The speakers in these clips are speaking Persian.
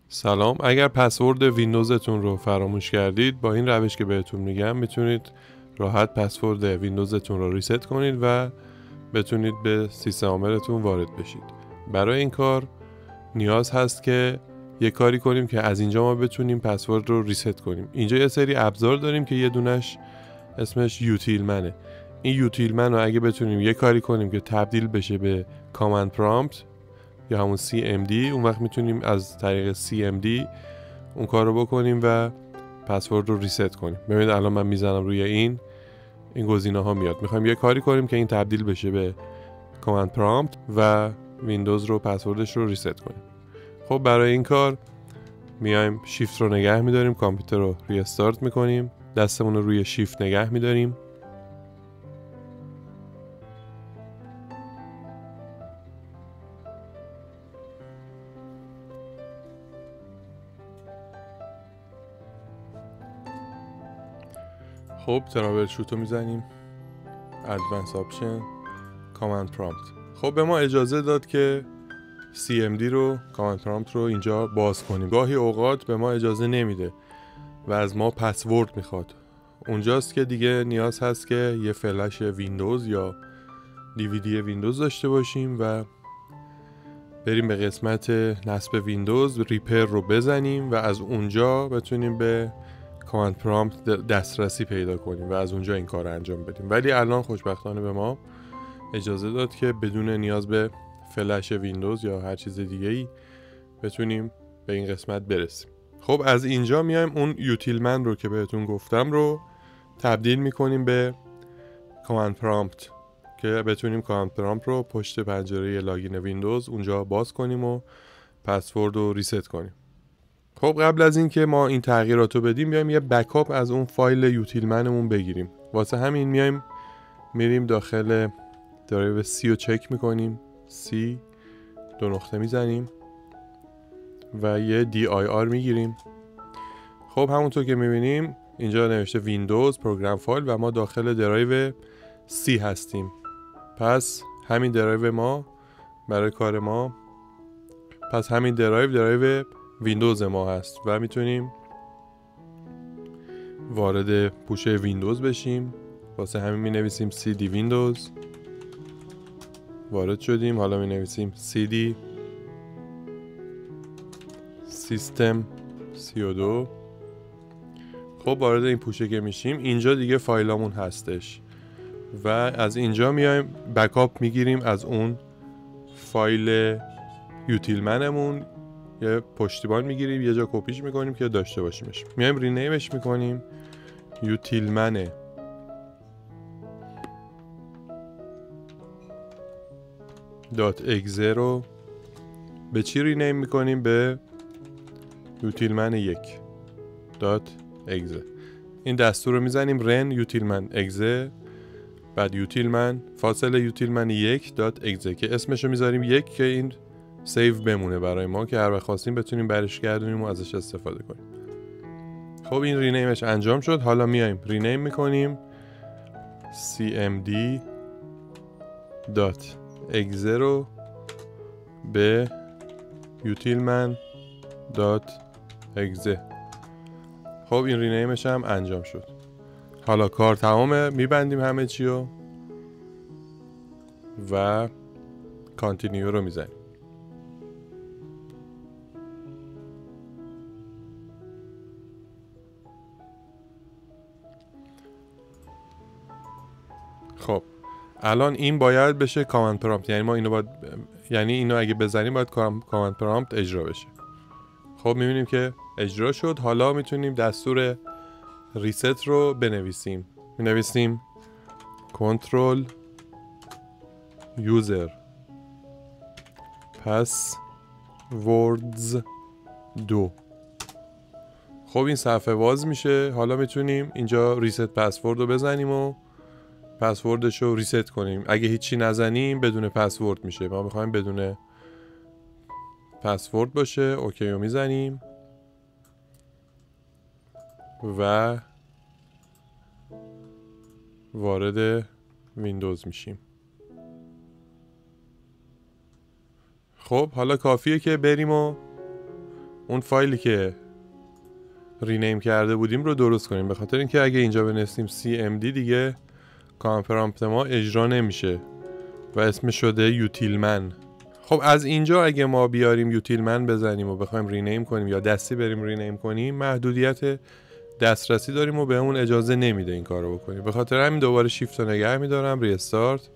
سلام. اگر پسورد ویندوزتون رو فراموش کردید، با این روش که بهتون میگم میتونید راحت پسورد ویندوزتون رو ریست کنید و بتونید به سیستم عاملتون وارد بشید. برای این کار نیاز هست که یه کاری کنیم که از اینجا ما بتونیم پسورد رو ریست کنیم. اینجا یه سری ابزار داریم که یه دونش اسمش یوتیلمنه. این یوتیلمن رو اگه بتونیم یه کاری کنیم که تبدیل بشه به کامند پرامپت یا همون CMD، اون وقت میتونیم از طریق CMD اون کار رو بکنیم و پسورد رو ریست کنیم. ببینید الان من میزنم روی این گزینه ها میاد. میخوایم یه کاری کنیم که این تبدیل بشه به کامند پرامپت و ویندوز رو پسوردش رو ریست کنیم. خب برای این کار میایم شیفت رو نگه میداریم، کامپیوتر رو ریستارت میکنیم، دستمون رو روی شیفت نگه میداریم. خب ترابل شوت رو میزنیم، ادوانس آپشن، کامند پرامپت. خب به ما اجازه داد که CMD رو، کامند پرامپت رو اینجا باز کنیم. گاهی اوقات به ما اجازه نمیده و از ما پسورد میخواد. اونجاست که دیگه نیاز هست که یه فلش ویندوز یا DVD ویندوز داشته باشیم و بریم به قسمت نصب ویندوز، ریپر رو بزنیم و از اونجا بتونیم به کامند پرامپت دسترسی پیدا کنیم و از اونجا این کار رو انجام بدیم. ولی الان خوشبختانه به ما اجازه داد که بدون نیاز به فلش ویندوز یا هر چیز دیگه‌ای بتونیم به این قسمت برسیم. خب از اینجا میایم اون یوتیلمن رو که بهتون گفتم رو تبدیل میکنیم به کامند پرامپت که بتونیم کامند پرامپت رو پشت پنجره لاگین ویندوز اونجا باز کنیم و پسورد رو ریست کنیم. خب قبل از این که ما این تغییرات رو بدیم بیایم یه بکاپ از اون فایل یوتیلمنمون بگیریم. واسه همین میایم میریم داخل درایو C رو چک میکنیم، C دو نقطه میزنیم و یه DIR میگیریم. خب همونطور که میبینیم اینجا نوشته ویندوز پروگرام فایل و ما داخل درایو C هستیم. پس همین درایو ما برای کار ما، پس همین درایو ویندوز ما هست و میتونیم وارد پوشه ویندوز بشیم. واسه همین می نویسیم CD ویندوز، وارد شدیم. حالا می نویسیم CD سیستم 32. خب وارد این پوشه که میشیم اینجا دیگه فایلامون هستش و از اینجا میایم بکاپ میگیریم از اون فایل یوتیلمنمون، یه پشتیبان میگیریم یه جا کپیش میکنیم که داشته باشیمش. میایم رینیمش میکنیم یوتیلمن .exe رو به چی رینیم میکنیم؟ به یوتیلمن 1 .exe. این دستور رو میزنیم run یوتیلمن exe، بعد یوتیلمن فاصله یوتیلمن 1 .exe که اسمش رو میذاریم 1 که این سیو بمونه برای ما که هر وقت خواستیم بتونیم برش گردونیم و ازش استفاده کنیم. خب این رینیمش انجام شد. حالا میایم رینیم میکنیم cmd .exe رو به یوتیلمن .exe. خب این رینیمش هم انجام شد. حالا کار تمامه، میبندیم همه چی رو و کانتینیو رو میزنیم. خب الان این باید بشه کامند پرامپت، یعنی ما اینو باید، یعنی اینو اگه بزنیم باید کامند پرامپت اجرا بشه. خب میبینیم که اجرا شد. حالا میتونیم دستور ریست رو بنویسیم. مینویسیم کنترل یوزر پس وردز 2. خب این صفحه باز میشه. حالا میتونیم اینجا ریست پسورد رو بزنیم و پسوردش رو ریست کنیم. اگه هیچی نزنیم بدون پسورد میشه. ما میخوایم بدون پسورد باشه. اوکی رو میزنیم و وارد ویندوز میشیم. خب حالا کافیه که بریم و اون فایلی که رینیم کرده بودیم رو درست کنیم، به خاطر اینکه اگه اینجا بنویسیم cmd دیگه کامند پرامپت ما اجرا نمیشه و اسمش شده یوتیلمن. خب از اینجا اگه ما بیاریم یوتیلمن بزنیم و بخوایم رینیم کنیم یا دستی بریم رینیم کنیم، محدودیت دسترسی داریم و بهمون اجازه نمیده این کارو بکنیم. به خاطر همین دوباره شیفت رو نگه میدارم، ریستارت.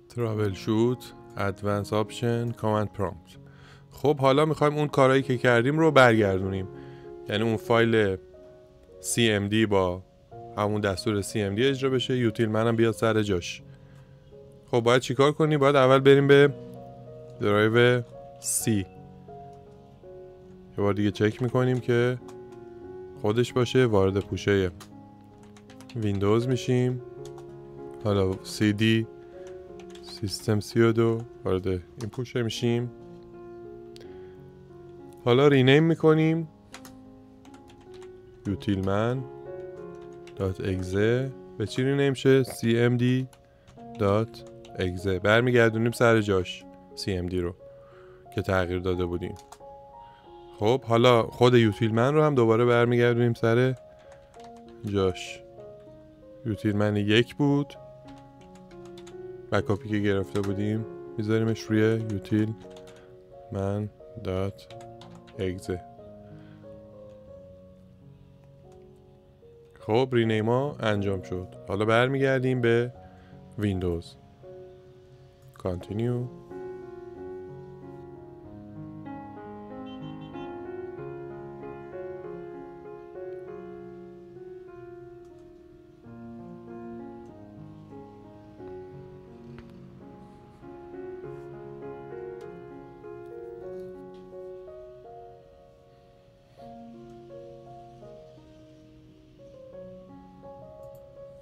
ترابل شوت، ادوانس آپشن، کامند پرامپت. خب حالا میخوایم اون کارهایی که کردیم رو برگردونیم، یعنی اون فایل cmd با همون دستور cmd اجرا بشه، یوتیلمن هم بیاد سر جاش. خب باید چیکار کنیم؟ باید اول بریم به درایو C، یه بار دیگه چک میکنیم که خودش باشه، وارد پوشه ویندوز میشیم، حالا CD سیستم 32 وارد این پوشه میشیم، حالا رینیم میکنیم utilman.exe. به چی رینیم شه؟ cmd.exe. برمیگردونیم سر جاش cmd رو که تغییر داده بودیم. خب حالا خود یوتیلمن رو هم دوباره برمیگردونیم سر جاش. یوتیلمن 1 بود، بکاپی که گرفته بودیم میذاریمش روی utilman.exe. خب رینیما انجام شد. حالا برمیگردیم به ویندوز. کانتینیو.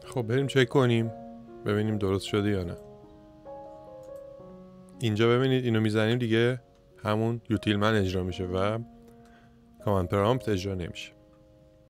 خب بریم چک کنیم ببینیم درست شده یا نه. اینجا ببینید اینو میزنیم دیگه همون یوتیلمن اجرا میشه و کامند پرامپت اجرا نمیشه.